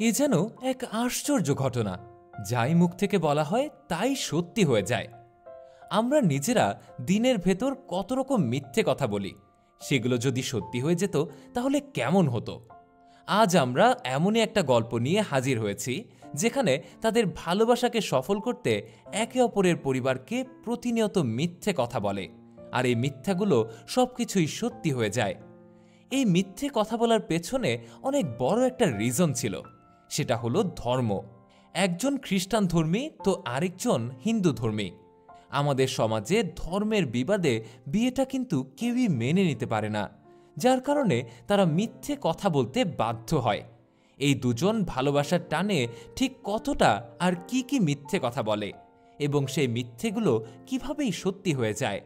এ যেন এক আশ্চর্য ঘটনা, যাই মুখ থেকে বলা হয় তাই সত্যি হয়ে যায়। আমরা নিজেরা দিনের ভেতর কত রকম মিথ্যে কথা বলি, সেগুলো যদি সত্যি হয়ে যেত তাহলে কেমন হতো। আজ আমরা এমনই একটা গল্প নিয়ে হাজির হয়েছি যেখানে তাদের ভালোবাসাকে সফল করতে একে অপরের পরিবারকে প্রতিনিয়ত মিথ্যে কথা বলে, আর এই মিথ্যাগুলো সবকিছুই সত্যি হয়ে যায়। এই মিথ্যে কথা বলার পেছনে অনেক বড় একটা রিজন ছিল, সেটা হলো ধর্ম। একজন খ্রিস্টান ধর্মী তো আরেকজন হিন্দু ধর্মী। আমাদের সমাজে ধর্মের বিবাদে বিয়েটা কিন্তু কেউই মেনে নিতে পারে না, যার কারণে তারা মিথ্যে কথা বলতে বাধ্য হয়। এই দুজন ভালোবাসার টানে ঠিক কতটা আর কি কি মিথ্যে কথা বলে, এবং সেই মিথ্যেগুলো কিভাবেই সত্যি হয়ে যায়,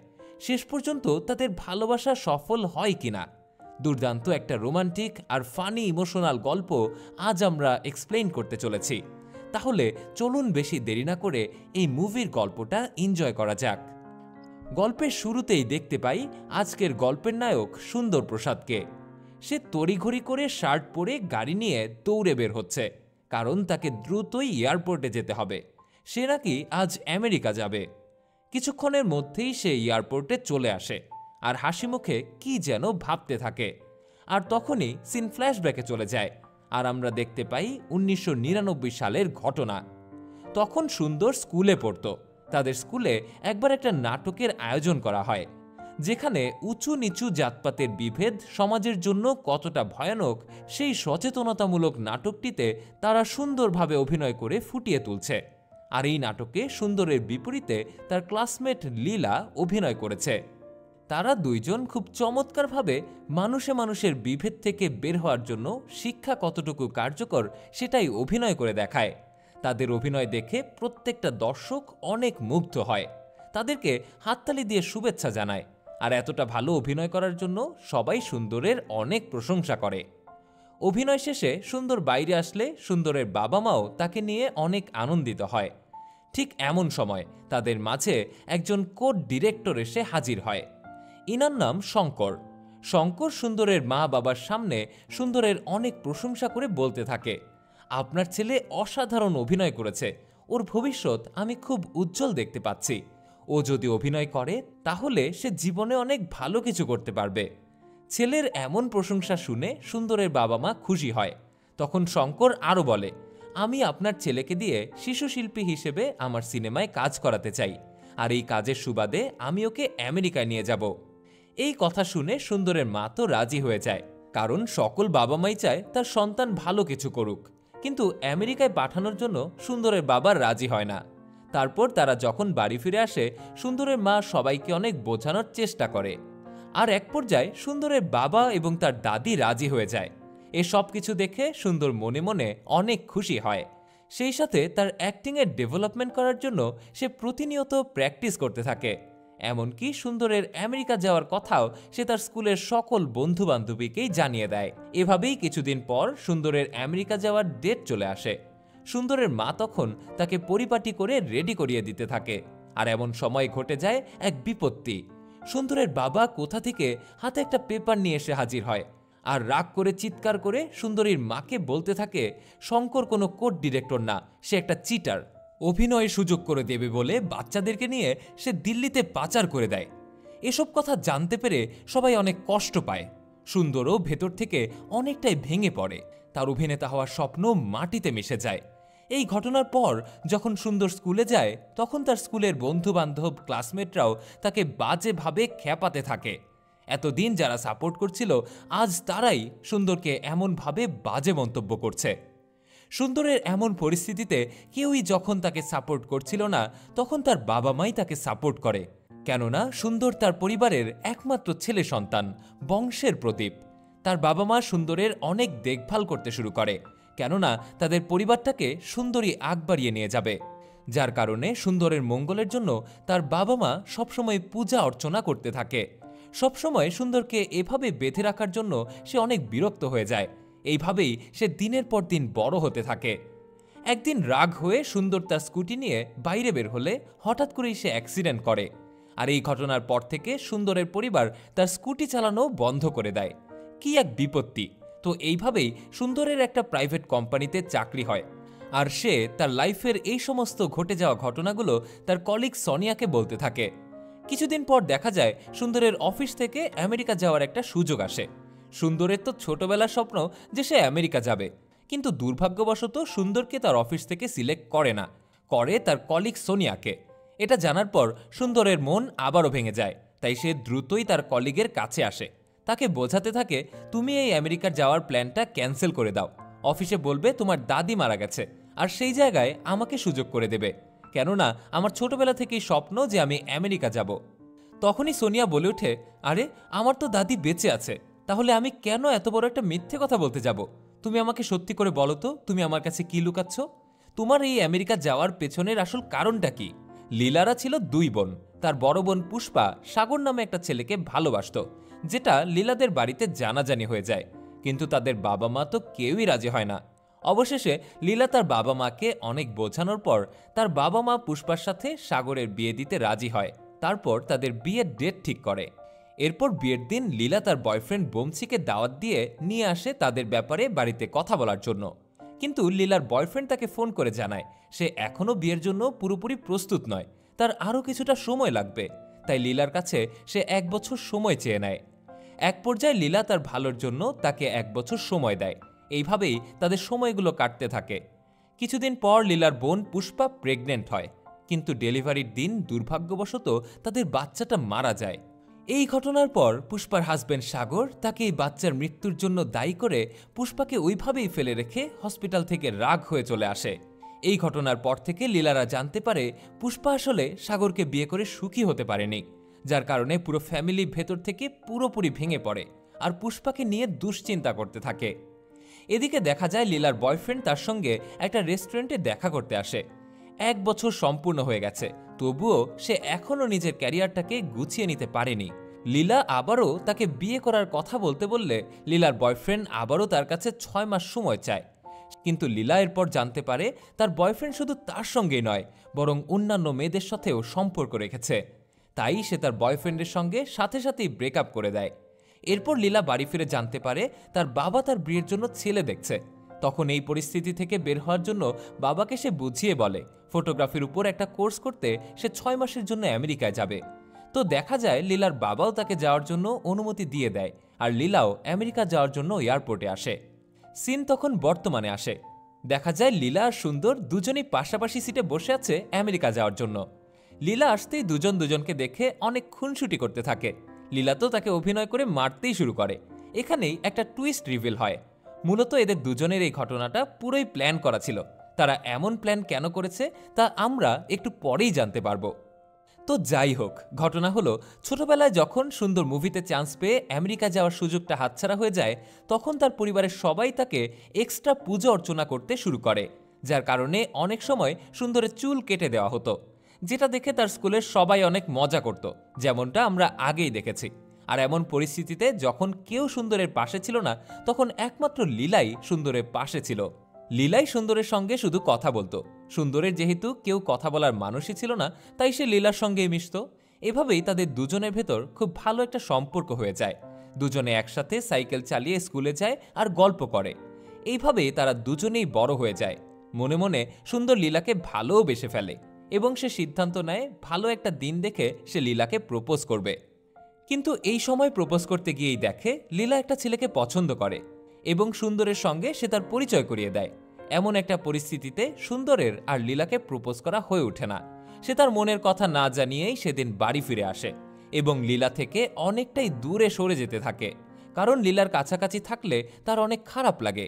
শেষ পর্যন্ত তাদের ভালোবাসা সফল হয় কিনা, দুর্দান্ত একটা রোমান্টিক আর ফানি ইমোশনাল গল্প আজ আমরা এক্সপ্লেইন করতে চলেছি। তাহলে চলুন বেশি দেরি না করে এই মুভির গল্পটা এনজয় করা যাক। গল্পের শুরুতেই দেখতে পাই আজকের গল্পের নায়ক সুন্দর প্রসাদকে। সে তড়িঘড়ি করে শার্ট পরে গাড়ি নিয়ে দৌড়ে বের হচ্ছে, কারণ তাকে দ্রুতই এয়ারপোর্টে যেতে হবে। সে নাকি আজ আমেরিকা যাবে। কিছুক্ষণের মধ্যেই সে এয়ারপোর্টে চলে আসে আর হাসি মুখে কি যেন ভাবতে থাকে। আর তখনই সিন ফ্ল্যাশব্যাকে চলে যায়, আর আমরা দেখতে পাই 1999 সালের ঘটনা। তখন সুন্দর স্কুলে পড়তো। তাদের স্কুলে একবার একটা নাটকের আয়োজন করা হয়, যেখানে উঁচু নিচু জাতপাতের বিভেদ সমাজের জন্য কতটা ভয়ানক সেই সচেতনতামূলক নাটকটিতে তারা সুন্দরভাবে অভিনয় করে ফুটিয়ে তুলছে। আর এই নাটকে সুন্দরের বিপরীতে তার ক্লাসমেট লীলা অভিনয় করেছে। তারা দুইজন খুব চমৎকারভাবে মানুষে মানুষের বিভেদ থেকে বের হওয়ার জন্য শিক্ষা কতটুকু কার্যকর সেটাই অভিনয় করে দেখায়। তাদের অভিনয় দেখে প্রত্যেকটা দর্শক অনেক মুগ্ধ হয়, তাদেরকে হাততালি দিয়ে শুভেচ্ছা জানায়, আর এতটা ভালো অভিনয় করার জন্য সবাই সুন্দরের অনেক প্রশংসা করে। অভিনয় শেষে সুন্দর বাইরে আসলে সুন্দরের বাবা মাও তাকে নিয়ে অনেক আনন্দিত হয়। ঠিক এমন সময় তাদের মাঝে একজন কোর্ট ডিরেক্টর এসে হাজির হয়। ইনার নাম শঙ্কর। শঙ্কর সুন্দরের মা বাবার সামনে সুন্দরের অনেক প্রশংসা করে বলতে থাকে, আপনার ছেলে অসাধারণ অভিনয় করেছে, ওর ভবিষ্যৎ আমি খুব উজ্জ্বল দেখতে পাচ্ছি। ও যদি অভিনয় করে তাহলে সে জীবনে অনেক ভালো কিছু করতে পারবে। ছেলের এমন প্রশংসা শুনে সুন্দরের বাবা মা খুশি হয়। তখন শঙ্কর আরও বলে, আমি আপনার ছেলেকে দিয়ে শিশু শিল্পী হিসেবে আমার সিনেমায় কাজ করাতে চাই, আর এই কাজের সুবাদে আমি ওকে আমেরিকায় নিয়ে যাব। এই কথা শুনে সুন্দরের মা তো রাজি হয়ে যায়, কারণ সকল বাবা মাই চায় তার সন্তান ভালো কিছু করুক। কিন্তু আমেরিকায় পাঠানোর জন্য সুন্দরের বাবা রাজি হয় না। তারপর তারা যখন বাড়ি ফিরে আসে, সুন্দরের মা সবাইকে অনেক বোঝানোর চেষ্টা করে, আর এক পর্যায়ে সুন্দরের বাবা এবং তার দাদি রাজি হয়ে যায়। এসব কিছু দেখে সুন্দর মনে মনে অনেক খুশি হয়। সেই সাথে তার অ্যাক্টিংয়ের ডেভেলপমেন্ট করার জন্য সে প্রতিনিয়ত প্র্যাকটিস করতে থাকে। এমনকি সুন্দরের আমেরিকা যাওয়ার কথাও সে তার স্কুলের সকল বন্ধু বান্ধবীকেই জানিয়ে দেয়। এভাবেই কিছুদিন পর সুন্দরের আমেরিকা যাওয়ার ডেট চলে আসে। সুন্দরের মা তখন তাকে পরিপাটি করে রেডি করিয়ে দিতে থাকে, আর এমন সময় ঘটে যায় এক বিপত্তি। সুন্দরের বাবা কোথা থেকে হাতে একটা পেপার নিয়ে এসে হাজির হয়, আর রাগ করে চিৎকার করে সুন্দরীর মাকে বলতে থাকে, শঙ্কর কোনো কোর্ট ডিরেক্টর না, সে একটা চিটার। অভিনয়ের সুযোগ করে দেবে বলে বাচ্চাদেরকে নিয়ে সে দিল্লিতে পাচার করে দেয়। এসব কথা জানতে পেরে সবাই অনেক কষ্ট পায়। সুন্দরও ভেতর থেকে অনেকটাই ভেঙে পড়ে, তার অভিনেতা হওয়ার স্বপ্ন মাটিতে মিশে যায়। এই ঘটনার পর যখন সুন্দর স্কুলে যায়, তখন তার স্কুলের বন্ধু বান্ধব ক্লাসমেটরাও তাকে বাজেভাবে খ্যাপাতে থাকে। এতদিন যারা সাপোর্ট করছিল, আজ তারাই সুন্দরকে এমনভাবে বাজে মন্তব্য করছে। সুন্দরের এমন পরিস্থিতিতে কেউই যখন তাকে সাপোর্ট করছিল না, তখন তার বাবা মাই তাকে সাপোর্ট করে। কেননা সুন্দর তার পরিবারের একমাত্র ছেলে সন্তান, বংশের প্রদীপ। তার বাবা মা সুন্দরের অনেক দেখভাল করতে শুরু করে, কেননা তাদের পরিবারটাকে সুন্দরী আগ বাড়িয়ে নিয়ে যাবে। যার কারণে সুন্দরের মঙ্গলের জন্য তার বাবা মা সবসময় পূজা অর্চনা করতে থাকে। সবসময় সুন্দরকে এভাবে বেঁধে রাখার জন্য সে অনেক বিরক্ত হয়ে যায়। এইভাবেই সে দিনের পর দিন বড় হতে থাকে। একদিন রাগ হয়ে সুন্দর তার স্কুটি নিয়ে বাইরে বের হলে হঠাৎ করেই সে অ্যাক্সিডেন্ট করে, আর এই ঘটনার পর থেকে সুন্দরের পরিবার তার স্কুটি চালানো বন্ধ করে দেয়। কি এক বিপত্তি! তো এইভাবেই সুন্দরের একটা প্রাইভেট কোম্পানিতে চাকরি হয়, আর সে তার লাইফের এই সমস্ত ঘটে যাওয়া ঘটনাগুলো তার কলিগ সোনিয়াকে বলতে থাকে। কিছুদিন পর দেখা যায় সুন্দরের অফিস থেকে আমেরিকা যাওয়ার একটা সুযোগ আসে। সুন্দরের তো ছোটবেলার স্বপ্ন যে সে আমেরিকা যাবে, কিন্তু দুর্ভাগ্যবশত সুন্দরকে তার অফিস থেকে সিলেক্ট করে না, করে তার কলিগ সোনিয়াকে। এটা জানার পর সুন্দরের মন আবারও ভেঙে যায়, তাই সে দ্রুতই তার কলিগের কাছে আসে, তাকে বোঝাতে থাকে তুমি এই আমেরিকার যাওয়ার প্ল্যানটা ক্যান্সেল করে দাও, অফিসে বলবে তোমার দাদি মারা গেছে, আর সেই জায়গায় আমাকে সুযোগ করে দেবে, কেননা আমার ছোটবেলা থেকেই স্বপ্ন যে আমি আমেরিকা যাব। তখনই সোনিয়া বলে ওঠে, আরে আমার তো দাদি বেঁচে আছে, তাহলে আমি কেন এত বড় একটা মিথ্যে কথা বলতে যাব? তুমি আমাকে সত্যি করে বলো তো, তুমি আমার কাছে কি লুকাচ্ছ? তোমার এই আমেরিকা যাওয়ার পেছনের আসল কারণটা কি? লীলারা ছিল দুই বোন। তার বড় বোন পুষ্পা সাগর নামে একটা ছেলেকে ভালোবাসত, যেটা লীলাদের বাড়িতে জানাজানি হয়ে যায়, কিন্তু তাদের বাবা মা তো কেউই রাজি হয় না। অবশেষে লীলা তার বাবা মাকে অনেক বোঝানোর পর তার বাবা মা পুষ্পার সাথে সাগরের বিয়ে দিতে রাজি হয়। তারপর তাদের বিয়ের ডেট ঠিক করে। এরপর বিয়ের দিন লীলা তার বয়ফ্রেন্ড বমসিকে দাওয়াত দিয়ে নিয়ে আসে তাদের ব্যাপারে বাড়িতে কথা বলার জন্য, কিন্তু লীলার বয়ফ্রেন্ড তাকে ফোন করে জানায় সে এখনও বিয়ের জন্য পুরোপুরি প্রস্তুত নয়, তার আরও কিছুটা সময় লাগবে। তাই লীলার কাছে সে 1 বছর সময় চেয়ে নেয়। এক পর্যায়ে লীলা তার ভালোর জন্য তাকে 1 বছর সময় দেয়। এইভাবেই তাদের সময়গুলো কাটতে থাকে। কিছুদিন পর লীলার বোন পুষ্পা প্রেগনেন্ট হয়, কিন্তু ডেলিভারির দিন দুর্ভাগ্যবশত তাদের বাচ্চাটা মারা যায়। এই ঘটনার পর পুষ্পার হাজবেন্ড সাগর তাকে এই বাচ্চার মৃত্যুর জন্য দায়ী করে পুষ্পাকে ওইভাবেই ফেলে রেখে হসপিটাল থেকে রাগ হয়ে চলে আসে। এই ঘটনার পর থেকে লীলারা জানতে পারে পুষ্পা আসলে সাগরকে বিয়ে করে সুখী হতে পারেনি, যার কারণে পুরো ফ্যামিলি ভেতর থেকে পুরোপুরি ভেঙে পড়ে আর পুষ্পাকে নিয়ে দুশ্চিন্তা করতে থাকে। এদিকে দেখা যায় লীলার বয়ফ্রেন্ড তার সঙ্গে একটা রেস্টুরেন্টে দেখা করতে আসে। 1 বছর সম্পূর্ণ হয়ে গেছে, তবুও সে এখনও নিজের ক্যারিয়ারটাকে গুছিয়ে নিতে পারেনি। লীলা আবারও তাকে বিয়ে করার কথা বলতে বললে লীলার বয়ফ্রেন্ড আবারও তার কাছে 6 মাস সময় চায়, কিন্তু লীলা এরপর জানতে পারে তার বয়ফ্রেন্ড শুধু তার সঙ্গেই নয়, বরং অন্যান্য মেয়েদের সাথেও সম্পর্ক রেখেছে। তাই সে তার বয়ফ্রেন্ডের সঙ্গে সাথে সাথেই ব্রেকআপ করে দেয়। এরপর লীলা বাড়ি ফিরে জানতে পারে তার বাবা তার বিয়ের জন্য ছেলে দেখছে। তখন এই পরিস্থিতি থেকে বের হওয়ার জন্য বাবাকে সে বুঝিয়ে বলে ফটোগ্রাফির উপর একটা কোর্স করতে সে 6 মাসের জন্য আমেরিকায় যাবে। তো দেখা যায় লীলার বাবাও তাকে যাওয়ার জন্য অনুমতি দিয়ে দেয়, আর লীলাও আমেরিকা যাওয়ার জন্য এয়ারপোর্টে আসে। সিন তখন বর্তমানে আসে। দেখা যায় লীলা আর সুন্দর দুজনেই পাশাপাশি সিটে বসে আছে আমেরিকা যাওয়ার জন্য। লীলা আসতেই দুজন দুজনকে দেখে অনেক খুনসুটি করতে থাকে। লীলা তো তাকে অভিনয় করে মারতেই শুরু করে। এখানেই একটা টুইস্ট রিভিল হয়। মূলত এদের দুজনের এই ঘটনাটা পুরোই প্ল্যান করা ছিল। তারা এমন প্ল্যান কেন করেছে তা আমরা একটু পরেই জানতে পারবো। তো যাই হোক, ঘটনা হলো ছোটবেলায় যখন সুন্দর মুভিতে চান্স পেয়ে আমেরিকা যাওয়ার সুযোগটা হাতছাড়া হয়ে যায়, তখন তার পরিবারের সবাই তাকে এক্সট্রা পূজা অর্চনা করতে শুরু করে, যার কারণে অনেক সময় সুন্দরের চুল কেটে দেওয়া হতো, যেটা দেখে তার স্কুলের সবাই অনেক মজা করত, যেমনটা আমরা আগেই দেখেছি। আর এমন পরিস্থিতিতে যখন কেউ সুন্দরের পাশে ছিল না, তখন একমাত্র লীলাই সুন্দরের পাশে ছিল। লীলাই সুন্দরের সঙ্গে শুধু কথা বলতো। সুন্দরের যেহেতু কেউ কথা বলার মানুষই ছিল না, তাই সে লীলার সঙ্গেই মিশত। এভাবেই তাদের দুজনের ভেতর খুব ভালো একটা সম্পর্ক হয়ে যায়। দুজনে একসাথে সাইকেল চালিয়ে স্কুলে যায় আর গল্প করে। এইভাবেই তারা দুজনেই বড় হয়ে যায়। মনে মনে সুন্দর লীলাকে ভালোও বেসে ফেলে এবং সে সিদ্ধান্ত নেয় ভালো একটা দিন দেখে সে লীলাকে প্রপোজ করবে। কিন্তু এই সময় প্রপোজ করতে গিয়েই দেখে লীলা একটা ছেলেকে পছন্দ করে এবং সুন্দরের সঙ্গে সে তার পরিচয় করিয়ে দেয়। এমন একটা পরিস্থিতিতে সুন্দরের আর লীলাকে প্রপোজ করা হয়ে ওঠে না। সে তার মনের কথা না জানিয়েই সেদিন বাড়ি ফিরে আসে এবং লীলা থেকে অনেকটাই দূরে সরে যেতে থাকে, কারণ লীলার কাছাকাছি থাকলে তার অনেক খারাপ লাগে।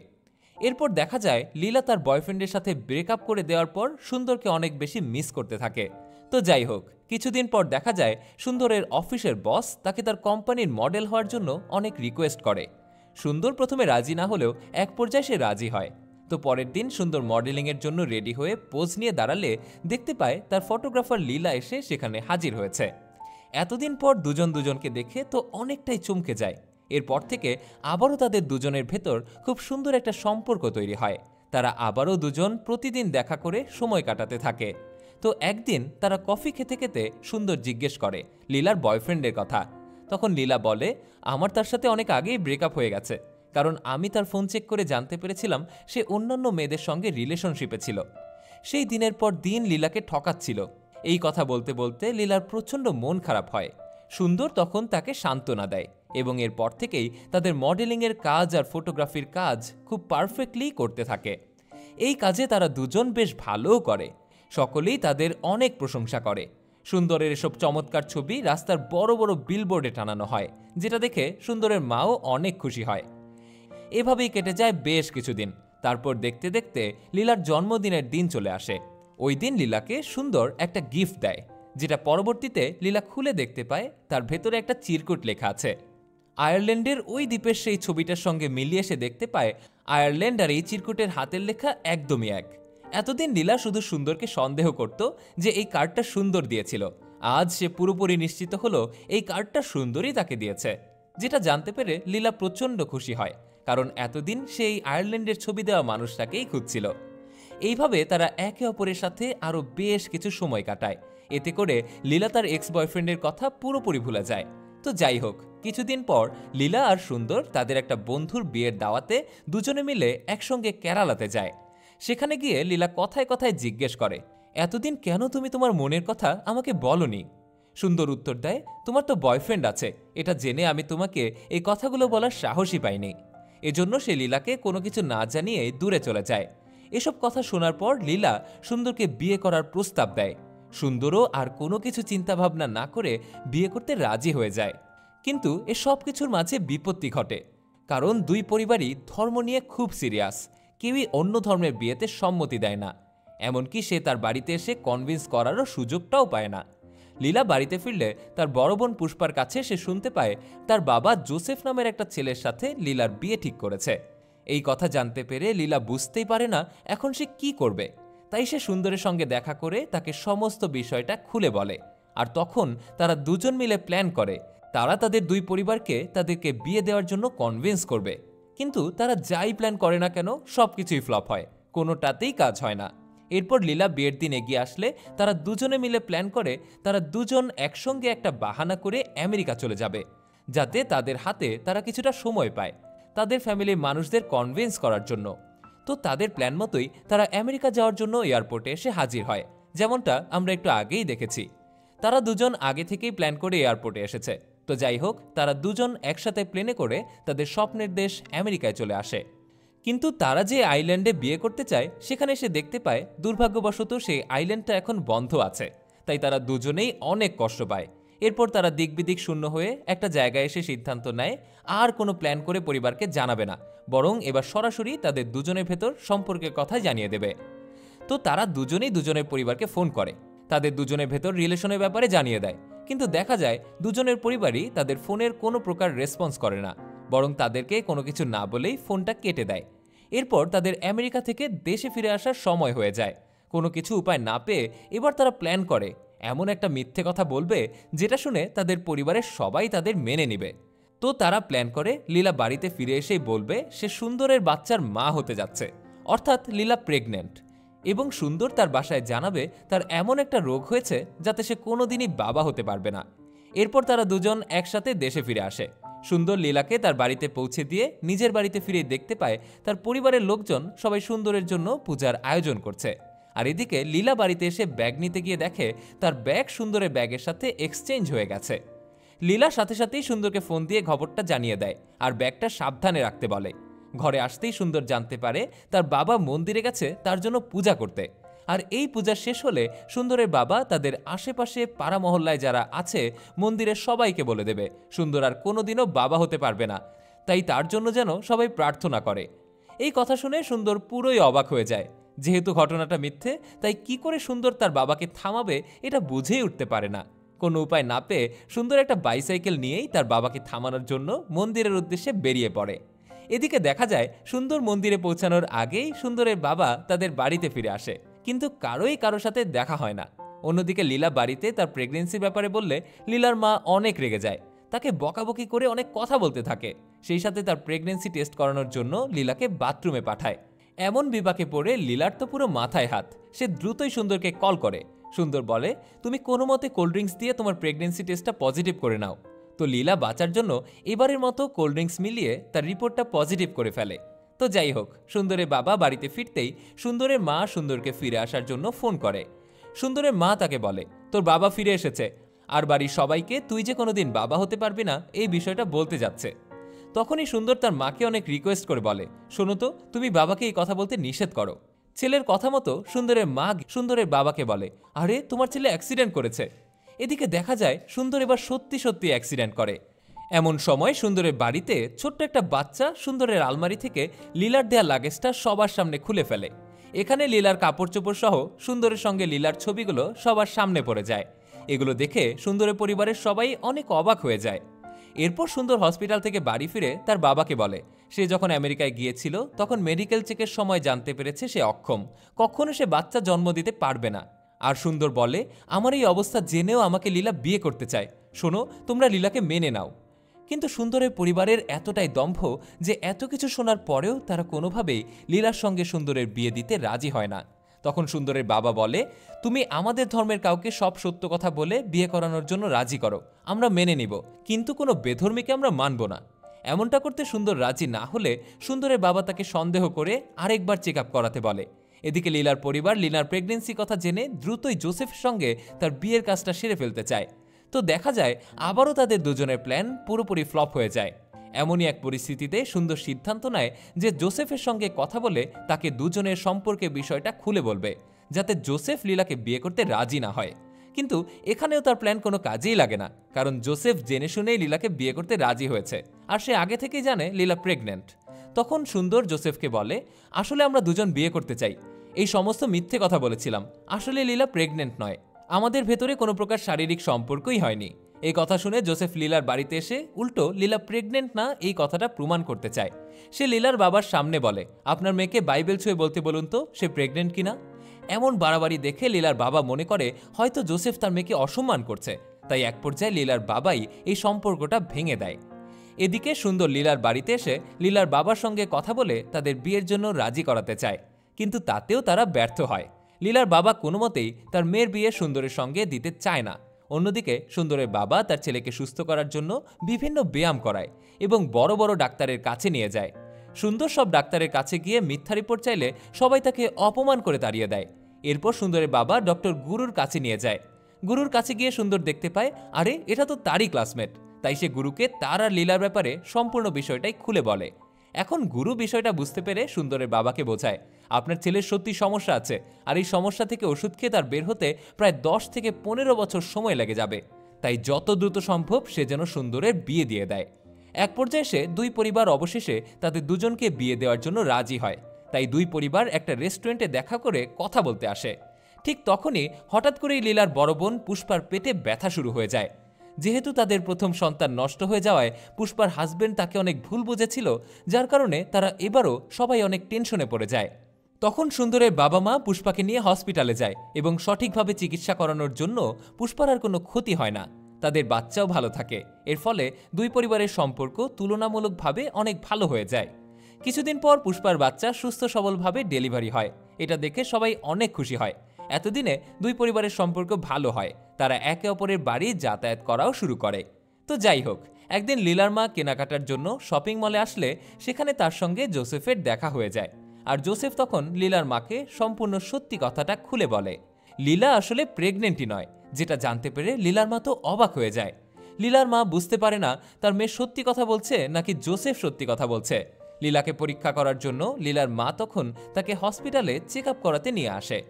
এরপর দেখা যায় লীলা তার বয়ফ্রেন্ডের সাথে ব্রেকআপ করে দেওয়ার পর সুন্দরকে অনেক বেশি মিস করতে থাকে। তো যাই হোক, কিছুদিন পর দেখা যায় সুন্দরের অফিসের বস তাকে তার কোম্পানির মডেল হওয়ার জন্য অনেক রিকোয়েস্ট করে। সুন্দর প্রথমে রাজি না হলেও এক পর্যায়ে সে রাজি হয়। তো পরের দিন সুন্দর মডেলিংয়ের জন্য রেডি হয়ে পোজ নিয়ে দাঁড়ালে দেখতে পায় তার ফটোগ্রাফার লীলা এসে সেখানে হাজির হয়েছে। এতদিন পর দুজন দুজনকে দেখে তো অনেকটাই চমকে যায়। এরপর থেকে আবারও তাদের দুজনের ভেতর খুব সুন্দর একটা সম্পর্ক তৈরি হয়। তারা আবারও দুজন প্রতিদিন দেখা করে সময় কাটাতে থাকে। তো একদিন তারা কফি খেতে খেতে সুন্দর জিজ্ঞেস করে লীলার বয়ফ্রেন্ডের কথা। তখন লীলা বলে, আমার তার সাথে অনেক আগেই ব্রেকআপ হয়ে গেছে, কারণ আমি তার ফোন চেক করে জানতে পেরেছিলাম সে অন্যান্য মেয়েদের সঙ্গে রিলেশনশিপে ছিল। সেই দিনের পর দিন লীলাকে ঠকাচ্ছিল। এই কথা বলতে বলতে লীলার প্রচণ্ড মন খারাপ হয়। সুন্দর তখন তাকে সান্ত্বনা দেয় এবং এরপর থেকেই তাদের মডেলিংয়ের কাজ আর ফটোগ্রাফির কাজ খুব পারফেক্টলি করতে থাকে। এই কাজে তারা দুজন বেশ ভালোও করে। সকলেই তাদের অনেক প্রশংসা করে। সুন্দরের এসব চমৎকার ছবি রাস্তার বড় বড় বিলবোর্ডে টানানো হয়, যেটা দেখে সুন্দরের মাও অনেক খুশি হয়। এভাবেই কেটে যায় বেশ কিছুদিন। তারপর দেখতে দেখতে লীলার জন্মদিনের দিন চলে আসে। ওই দিন লীলাকে সুন্দর একটা গিফট দেয়, যেটা পরবর্তীতে লীলা খুলে দেখতে পায় তার ভেতরে একটা চিরকুট লেখা আছে। আয়ারল্যান্ডের ওই দ্বীপের সেই ছবিটার সঙ্গে মিলিয়ে সে দেখতে পায় আয়ারল্যান্ড আর এই চিরকুটের হাতের লেখা একদমই এক। এতদিন লীলা শুধু সুন্দরকে সন্দেহ করত যে এই কার্ডটা সুন্দর দিয়েছিল। আজ সে পুরোপুরি নিশ্চিত হলো এই কার্ডটা সুন্দরই তাকে দিয়েছে, যেটা জানতে পেরে লীলা প্রচণ্ড খুশি হয়, কারণ এতদিন সে এই আয়ারল্যান্ডের ছবি দেওয়া মানুষটাকেই খুঁজছিল। এইভাবে তারা একে অপরের সাথে আরও বেশ কিছু সময় কাটায়। এতে করে লীলা তার এক্স বয়ফ্রেন্ডের কথা পুরোপুরি ভুলে যায়। তো যাই হোক, কিছুদিন পর লীলা আর সুন্দর তাদের একটা বন্ধুর বিয়ের দাওয়াতে দুজনে মিলে একসঙ্গে কেরালাতে যায়। সেখানে গিয়ে লীলা কথায় কথায় জিজ্ঞেস করে, এতদিন কেন তুমি তোমার মনের কথা আমাকে বলনি? সুন্দর উত্তর দেয়, তোমার তো বয়ফ্রেন্ড আছে, এটা জেনে আমি তোমাকে এই কথাগুলো বলার সাহসই পাইনি। এজন্য সে লীলাকে কোনো কিছু না জানিয়ে দূরে চলে যায়। এসব কথা শোনার পর লীলা সুন্দরকে বিয়ে করার প্রস্তাব দেয়। সুন্দরও আর কোনো কিছু চিন্তাভাবনা না করে বিয়ে করতে রাজি হয়ে যায়। কিন্তু এ সব কিছুর মাঝে বিপত্তি ঘটে, কারণ দুই পরিবারই ধর্ম নিয়ে খুব সিরিয়াস। কেউই অন্য ধর্মের বিয়েতে সম্মতি দেয় না। এমনকি সে তার বাড়িতে এসে কনভিন্স করারও সুযোগটাও পায় না। লীলা বাড়িতে ফিরলে তার বড় বোন পুষ্পার কাছে সে শুনতে পায় তার বাবা জোসেফ নামের একটা ছেলের সাথে লীলার বিয়ে ঠিক করেছে। এই কথা জানতে পেরে লীলা বুঝতেই পারে না এখন সে কি করবে। তাই সে সুন্দরের সঙ্গে দেখা করে তাকে সমস্ত বিষয়টা খুলে বলে। আর তখন তারা দুজন মিলে প্ল্যান করে তারা তাদের দুই পরিবারকে তাদেরকে বিয়ে দেওয়ার জন্য কনভিন্স করবে। কিন্তু তারা যাই প্ল্যান করে না কেন সবকিছুই ফ্লপ হয়, কোনোটাতেই কাজ হয় না। এরপর লীলা বিয়ের দিন এগিয়ে আসলে তারা দুজনে মিলে প্ল্যান করে তারা দুজন একসঙ্গে একটা বাহানা করে আমেরিকা চলে যাবে, যাতে তাদের হাতে তারা কিছুটা সময় পায় তাদের ফ্যামিলির মানুষদের কনভিন্স করার জন্য। তো তাদের প্ল্যান মতোই তারা আমেরিকা যাওয়ার জন্য এয়ারপোর্টে এসে হাজির হয়, যেমনটা আমরা একটু আগেই দেখেছি। তারা দুজন আগে থেকেই প্ল্যান করে এয়ারপোর্টে এসেছে। তো যাই হোক, তারা দুজন একসাথে প্লেনে করে তাদের স্বপ্নের দেশ আমেরিকায় চলে আসে। কিন্তু তারা যে আইল্যান্ডে বিয়ে করতে চায় সেখানে এসে দেখতে পায় দুর্ভাগ্যবশত সেই আইল্যান্ডটা এখন বন্ধ আছে। তাই তারা দুজনেই অনেক কষ্ট পায়। এরপর তারা দিকবিদিক শূন্য হয়ে একটা জায়গায় এসে সিদ্ধান্ত নেয় আর কোনো প্ল্যান করে পরিবারকে জানাবে না, বরং এবার সরাসরি তাদের দুজনের ভেতর সম্পর্কের কথা জানিয়ে দেবে। তো তারা দুজনেই দুজনের পরিবারকে ফোন করে, তাদের দুজনের ভেতর রিলেশনের ব্যাপারে জানিয়ে দেয়। কিন্তু দেখা যায় দুজনের পরিবারই তাদের ফোনের কোনো প্রকার রেসপন্স করে না, বরং তাদেরকে কোনো কিছু না বলেই ফোনটা কেটে দেয়। এরপর তাদের আমেরিকা থেকে দেশে ফিরে আসার সময় হয়ে যায়। কোনো কিছু উপায় না পেয়ে এবার তারা প্ল্যান করে এমন একটা মিথ্যে কথা বলবে যেটা শুনে তাদের পরিবারের সবাই তাদের মেনে নেবে। তো তারা প্ল্যান করে লীলা বাড়িতে ফিরে এসেই বলবে সে সুন্দরের বাচ্চার মা হতে যাচ্ছে, অর্থাৎ লীলা প্রেগনেন্ট। এবং সুন্দর তার বাসায় জানাবে তার এমন একটা রোগ হয়েছে যাতে সে কোনোদিনই বাবা হতে পারবে না। এরপর তারা দুজন একসাথে দেশে ফিরে আসে। সুন্দর লীলাকে তার বাড়িতে পৌঁছে দিয়ে নিজের বাড়িতে ফিরে দেখতে পায় তার পরিবারের লোকজন সবাই সুন্দরের জন্য পূজার আয়োজন করছে। আর এদিকে লীলা বাড়িতে এসে ব্যাগ নিতে গিয়ে দেখে তার ব্যাগ সুন্দরের ব্যাগের সাথে এক্সচেঞ্জ হয়ে গেছে। লীলা সাথে সাথেই সুন্দরকে ফোন দিয়ে খবরটা জানিয়ে দেয় আর ব্যাগটা সাবধানে রাখতে বলে। ঘরে আসতেই সুন্দর জানতে পারে তার বাবা মন্দিরে গেছে তার জন্য পূজা করতে। আর এই পূজা শেষ হলে সুন্দরের বাবা তাদের আশেপাশে পাড়া মহল্লায় যারা আছে মন্দিরের সবাইকে বলে দেবে সুন্দর আর কোনোদিনও বাবা হতে পারবে না, তাই তার জন্য যেন সবাই প্রার্থনা করে। এই কথা শুনে সুন্দর পুরোই অবাক হয়ে যায়। যেহেতু ঘটনাটা মিথ্যে, তাই কি করে সুন্দর তার বাবাকে থামাবে এটা বুঝেই উঠতে পারে না। কোনো উপায় না পেয়ে সুন্দর একটা বাইসাইকেল নিয়েই তার বাবাকে থামানোর জন্য মন্দিরের উদ্দেশ্যে বেরিয়ে পড়ে। এদিকে দেখা যায় সুন্দর মন্দিরে পৌঁছানোর আগেই সুন্দরের বাবা তাদের বাড়িতে ফিরে আসে, কিন্তু কারোর সাথে দেখা হয় না। অন্যদিকে লীলা বাড়িতে তার প্রেগনেন্সির ব্যাপারে বললে লীলার মা অনেক রেগে যায়, তাকে বকাবকি করে অনেক কথা বলতে থাকে। সেই সাথে তার প্রেগনেন্সি টেস্ট করানোর জন্য লীলাকে বাথরুমে পাঠায়। এমন বিপাকে পড়ে লীলার তো পুরো মাথায় হাত। সে দ্রুতই সুন্দরকে কল করে। সুন্দর বলে, তুমি কোনো মতে কোল্ড ড্রিঙ্কস দিয়ে তোমার প্রেগনেন্সি টেস্টটা পজিটিভ করে নাও। তো লীলা বাঁচার জন্য এবারের মতো কোল্ড ড্রিঙ্কস মিলিয়ে তার রিপোর্টটা পজিটিভ করে ফেলে। তো যাই হোক, সুন্দরের বাবা বাড়িতে ফিরতেই সুন্দরের মা সুন্দরকে ফিরে আসার জন্য ফোন করে। সুন্দরের মা তাকে বলে, তোর বাবা ফিরে এসেছে, আর বাড়ির সবাইকে তুই যে কোনোদিন বাবা হতে পারবি না এই বিষয়টা বলতে যাচ্ছে। তখনই সুন্দর তার মাকে অনেক রিকোয়েস্ট করে বলে, শোনো তো, তুমি বাবাকে এই কথা বলতে নিষেধ করো। ছেলের কথা মতো সুন্দরের মা সুন্দরের বাবাকে বলে, আরে তোমার ছেলে অ্যাক্সিডেন্ট করেছে। এদিকে দেখা যায় সুন্দর এবার সত্যি সত্যি অ্যাক্সিডেন্ট করে। এমন সময় সুন্দরের বাড়িতে ছোট্ট একটা বাচ্চা সুন্দরের আলমারি থেকে লীলার দেয়া লাগেজটা সবার সামনে খুলে ফেলে। এখানে লীলার কাপড় চোপড় সহ সুন্দরের সঙ্গে লীলার ছবিগুলো সবার সামনে পড়ে যায়। এগুলো দেখে সুন্দরের পরিবারের সবাই অনেক অবাক হয়ে যায়। এরপর সুন্দর হসপিটাল থেকে বাড়ি ফিরে তার বাবাকে বলে, সে যখন আমেরিকায় গিয়েছিল তখন মেডিকেল চেকের সময় জানতে পেরেছে সে অক্ষম, কখনো সে বাচ্চা জন্ম দিতে পারবে না। আর সুন্দর বলে, আমার এই অবস্থা জেনেও আমাকে লীলা বিয়ে করতে চায়, শোনো তোমরা লীলাকে মেনে নাও। কিন্তু সুন্দরের পরিবারের এতটাই দম্ভ যে এত কিছু শোনার পরেও তারা কোনোভাবেই লীলার সঙ্গে সুন্দরের বিয়ে দিতে রাজি হয় না। তখন সুন্দরের বাবা বলে, তুমি আমাদের ধর্মের কাউকে সব সত্য কথা বলে বিয়ে করানোর জন্য রাজি করো, আমরা মেনে নিব, কিন্তু কোনো বেধর্মীকে আমরা মানব না। এমনটা করতে সুন্দর রাজি না হলে সুন্দরের বাবা তাকে সন্দেহ করে আরেকবার চেক আপ করাতে বলে। এদিকে লীলার পরিবার লীলার প্রেগনেন্সি কথা জেনে দ্রুতই জোসেফের সঙ্গে তার বিয়ের কাজটা সেরে ফেলতে চায়। তো দেখা যায় আবারও তাদের দুজনের প্ল্যান পুরোপুরি ফ্লপ হয়ে যায়। এমনই এক পরিস্থিতিতে সুন্দর সিদ্ধান্ত নেয় যে জোসেফের সঙ্গে কথা বলে তাকে দুজনের সম্পর্কে বিষয়টা খুলে বলবে, যাতে জোসেফ লীলাকে বিয়ে করতে রাজি না হয়। কিন্তু এখানেও তার প্ল্যান কোনো কাজেই লাগে না, কারণ জোসেফ জেনে শুনেই লীলাকে বিয়ে করতে রাজি হয়েছে, আর সে আগে থেকেই জানে লীলা প্রেগনেন্ট। তখন সুন্দর জোসেফকে বলে, আসলে আমরা দুজন বিয়ে করতে চাই, এই সমস্ত মিথ্যে কথা বলেছিলাম, আসলে লীলা প্রেগনেন্ট নয়, আমাদের ভেতরে কোনো প্রকার শারীরিক সম্পর্কই হয়নি। এই কথা শুনে জোসেফ লীলার বাড়িতে এসে উল্টো লীলা প্রেগনেন্ট না এই কথাটা প্রমাণ করতে চায়। সে লীলার বাবার সামনে বলে, আপনার মেয়েকে বাইবেল ছুঁয়ে বলতে বলুন তো সে প্রেগনেন্ট কিনা। এমন বাড়াবাড়ি দেখে লীলার বাবা মনে করে হয়তো জোসেফ তার মেয়েকে অসম্মান করছে, তাই এক পর্যায়ে লীলার বাবাই এই সম্পর্কটা ভেঙে দেয়। এদিকে সুন্দর লীলার বাড়িতে এসে লীলার বাবার সঙ্গে কথা বলে তাদের বিয়ের জন্য রাজি করাতে চায়, কিন্তু তাতেও তারা ব্যর্থ হয়। লীলার বাবা কোনো মতেই তার মেয়ের বিয়ে সুন্দরের সঙ্গে দিতে চায় না। অন্যদিকে সুন্দরের বাবা তার ছেলেকে সুস্থ করার জন্য বিভিন্ন ব্যায়াম করায় এবং বড় বড় ডাক্তারের কাছে নিয়ে যায়। সুন্দর সব ডাক্তারের কাছে গিয়ে মিথ্যা রিপোর্ট চাইলে সবাই তাকে অপমান করে তাড়িয়ে দেয়। এরপর সুন্দরের বাবা ডক্টর গুরুর কাছে নিয়ে যায়। গুরুর কাছে গিয়ে সুন্দর দেখতে পায়, আরে এটা তো তারই ক্লাসমেট। তাই সে গুরুকে তার আর লীলার ব্যাপারে সম্পূর্ণ বিষয়টাই খুলে বলে। এখন গুরু বিষয়টা বুঝতে পেরে সুন্দরের বাবাকে বোঝায়, আপনার ছেলের সত্যি সমস্যা আছে, আর এই সমস্যা থেকে ওষুধ খেয়ে তার বের হতে প্রায় 10 থেকে 15 বছর সময় লেগে যাবে, তাই যত দ্রুত সম্ভব সে যেন সুন্দরের বিয়ে দিয়ে দেয়। এক পর্যায়ে এসে দুই পরিবার অবশেষে তাদের দুজনকে বিয়ে দেওয়ার জন্য রাজি হয়। তাই দুই পরিবার একটা রেস্টুরেন্টে দেখা করে কথা বলতে আসে। ঠিক তখনই হঠাৎ করেই লীলার বড় বোন পুষ্পার পেটে ব্যথা শুরু হয়ে যায়। যেহেতু তাদের প্রথম সন্তান নষ্ট হয়ে যাওয়ায় পুষ্পার হাজবেন্ড তাকে অনেক ভুল বুঝেছিল, যার কারণে তারা এবারও সবাই অনেক টেনশনে পড়ে যায়। তখন সুন্দরের বাবা মা পুষ্পাকে নিয়ে হসপিটালে যায় এবং সঠিকভাবে চিকিৎসা করানোর জন্য পুষ্পার আর কোনো ক্ষতি হয় না, তাদের বাচ্চাও ভালো থাকে। এর ফলে দুই পরিবারের সম্পর্ক তুলনামূলকভাবে অনেক ভালো হয়ে যায়। কিছুদিন পর পুষ্পার বাচ্চা সুস্থ সবলভাবে ডেলিভারি হয়। এটা দেখে সবাই অনেক খুশি হয়। এতদিনে দুই পরিবারের সম্পর্ক ভালো হয়, তারা একে অপরের বাড়ি যাতায়াত করাও শুরু করে। তো যাই হোক, একদিন লীলার মা কেনাকাটার জন্য শপিং মলে আসলে সেখানে তার সঙ্গে জোসেফের দেখা হয়ে যায়। আর জোসেফ তখন লীলার মাকে সম্পূর্ণ সত্যি কথাটা খুলে বলে। লীলা আসলে প্রেগনেন্টই নয়, যেটা জানতে পেরে লীলার মা তো অবাক হয়ে যায়। লীলার মা বুঝতে পারে না তার মেয়ে সত্যি কথা বলছে নাকি জোসেফ সত্যি কথা বলছে। লীলাকে পরীক্ষা করার জন্য লীলার মা তখন তাকে হসপিটালে চেক আপ করাতে নিয়ে আসে।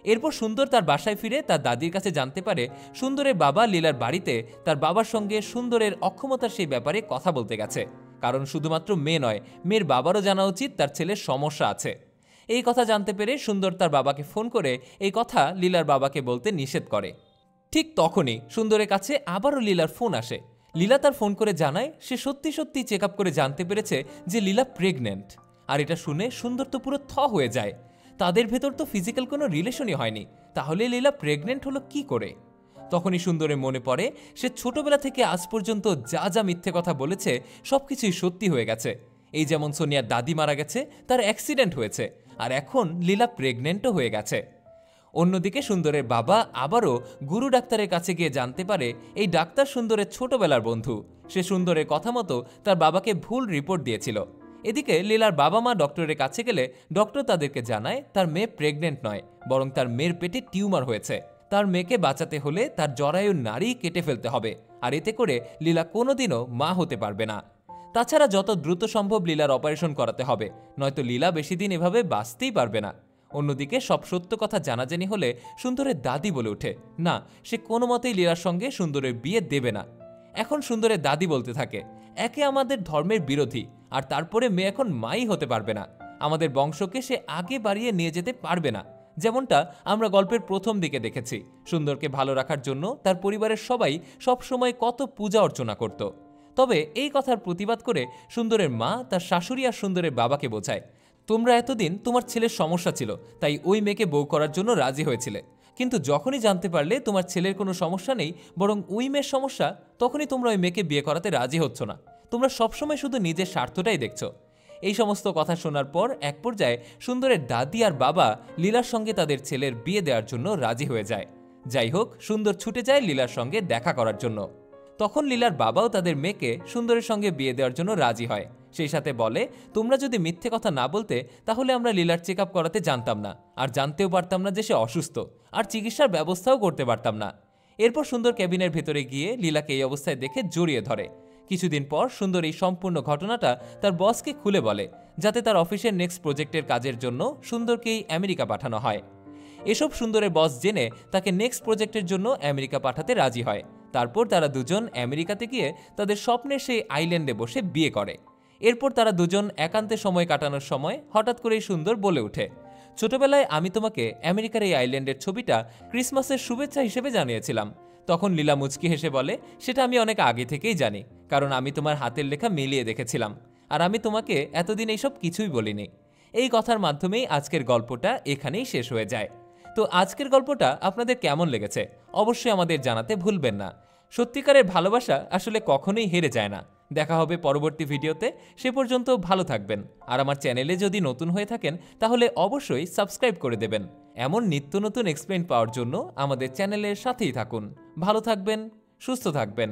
এরপর সুন্দর তার বাসায় ফিরে তার দাদির কাছে জানতে পারে সুন্দরের বাবা লীলার বাড়িতে তার বাবার সঙ্গে সুন্দরের অক্ষমতার সেই ব্যাপারে কথা বলতে গেছে, কারণ শুধুমাত্র মেয়ে নয়, মেয়ের বাবারও জানা উচিত তার ছেলের সমস্যা আছে। এই কথা জানতে পেরে সুন্দর তার বাবাকে ফোন করে এই কথা লীলার বাবাকে বলতে নিষেধ করে। ঠিক তখনই সুন্দরের কাছে আবারও লীলার ফোন আসে। লীলা তার ফোন করে জানায় সে সত্যি সত্যি চেক আপ করে জানতে পেরেছে যে লীলা প্রেগনেন্ট। আর এটা শুনে সুন্দর তো পুরো থ হয়ে যায়। তাদের ভেতর তো ফিজিক্যাল কোনো রিলেশনই হয়নি, তাহলে লীলা প্রেগনেন্ট হলো কি করে? তখনই সুন্দরের মনে পড়ে সে ছোটবেলা থেকে আজ পর্যন্ত যা যা মিথ্যে কথা বলেছে সবকিছুই সত্যি হয়ে গেছে। এই যেমন সোনিয়ার দাদি মারা গেছে, তার অ্যাক্সিডেন্ট হয়েছে, আর এখন লীলা প্রেগনেন্টও হয়ে গেছে। অন্যদিকে সুন্দরের বাবা আবারও গুরু ডাক্তারের কাছে গিয়ে জানতে পারে এই ডাক্তার সুন্দরের ছোটবেলার বন্ধু। সে সুন্দরের কথা মতো তার বাবাকে ভুল রিপোর্ট দিয়েছিল। এদিকে লীলার বাবা মা ডক্টরের কাছে গেলে ডক্টর তাদেরকে জানায় তার মেয়ে প্রেগনেন্ট নয়, বরং তার মেয়ের পেটে টিউমার হয়েছে। তার মেয়েকে বাঁচাতে হলে তার জরায়ুর নাড়ি কেটে ফেলতে হবে, আর এতে করে লীলা কোনোদিনও মা হতে পারবে না। তাছাড়া যত দ্রুত সম্ভব লীলার অপারেশন করাতে হবে, নয়তো লীলা বেশি দিন এভাবে বাঁচতেই পারবে না। অন্যদিকে সব সত্য কথা জানাজানি হলে সুন্দরের দাদি বলে ওঠে না, সে কোনো মতেই লীলার সঙ্গে সুন্দরের বিয়ে দেবে না। এখন সুন্দরের দাদি বলতে থাকে, একে আমাদের ধর্মের বিরোধী, আর তারপরে মেয়ে এখন মাই হতে পারবে না। আমাদের বংশকে সে আগে বাড়িয়ে নিয়ে যেতে পারবে না। যেমনটা আমরা গল্পের প্রথম দিকে দেখেছি, সুন্দরকে ভালো রাখার জন্য তার পরিবারের সবাই সবসময় কত পূজা অর্চনা করত। তবে এই কথার প্রতিবাদ করে সুন্দরের মা তার শাশুড়ি আর সুন্দরের বাবাকে বোঝায়, তোমরা এতদিন তোমার ছেলের সমস্যা ছিল তাই ওই মেয়েকে বউ করার জন্য রাজি হয়েছিলে, কিন্তু যখনই জানতে পারলে তোমার ছেলের কোনো সমস্যা নেই বরং ওই মেয়ের সমস্যা, তখনই তোমরা ওই মেয়েকে বিয়ে করাতে রাজি হচ্ছ না। তোমরা সবসময় শুধু নিজের স্বার্থটাই দেখছো। এই সমস্ত কথা শোনার পর এক পর্যায়ে সুন্দরের দাদি আর বাবা লীলার সঙ্গে তাদের ছেলের বিয়ে দেওয়ার জন্য রাজি হয়ে যায়। যাই হোক, সুন্দর ছুটে যায় লীলার সঙ্গে দেখা করার জন্য। তখন লীলার বাবাও তাদের মেয়েকে সুন্দরের সঙ্গে বিয়ে দেওয়ার জন্য রাজি হয়। সেই সাথে বলে, তোমরা যদি মিথ্যে কথা না বলতে তাহলে আমরা লীলার চেক আপ করাতে জানতাম না, আর জানতেও পারতাম না যে সে অসুস্থ, আর চিকিৎসার ব্যবস্থাও করতে পারতাম না। এরপর সুন্দর ক্যাবিনের ভেতরে গিয়ে লীলাকে এই অবস্থায় দেখে জড়িয়ে ধরে। কিছুদিন পর সুন্দর এই সম্পূর্ণ ঘটনাটা তার বসকে খুলে বলে, যাতে তার অফিসের নেক্সট প্রজেক্টের কাজের জন্য সুন্দরকেই আমেরিকা পাঠানো হয়। এসব সুন্দরের বস জেনে তাকে নেক্সট প্রজেক্টের জন্য আমেরিকা পাঠাতে রাজি হয়। তারপর তারা দুজন আমেরিকাতে গিয়ে তাদের স্বপ্নের সেই আইল্যান্ডে বসে বিয়ে করে। এরপর তারা দুজন একান্তে সময় কাটানোর সময় হঠাৎ করেই সুন্দর বলে ওঠে, ছোটবেলায় আমি তোমাকে আমেরিকার এই আইল্যান্ডের ছবিটা ক্রিসমাসের শুভেচ্ছা হিসেবে জানিয়েছিলাম। তখন লীলা মুচকি হেসে বলে, সেটা আমি অনেক আগে থেকেই জানি, কারণ আমি তোমার হাতের লেখা মিলিয়ে দেখেছিলাম, আর আমি তোমাকে এতদিন এইসব কিছুই বলিনি। এই কথার মাধ্যমেই আজকের গল্পটা এখানেই শেষ হয়ে যায়। তো আজকের গল্পটা আপনাদের কেমন লেগেছে অবশ্যই আমাদের জানাতে ভুলবেন না। সত্যিকারের ভালোবাসা আসলে কখনোই হেরে যায় না। দেখা হবে পরবর্তী ভিডিওতে, সে পর্যন্ত ভালো থাকবেন। আর আমার চ্যানেলে যদি নতুন হয়ে থাকেন তাহলে অবশ্যই সাবস্ক্রাইব করে দেবেন। এমন নিত্য নতুন এক্সপ্লেইন পাওয়ার জন্য আমাদের চ্যানেলের সাথেই থাকুন। ভালো থাকবেন, সুস্থ থাকবেন।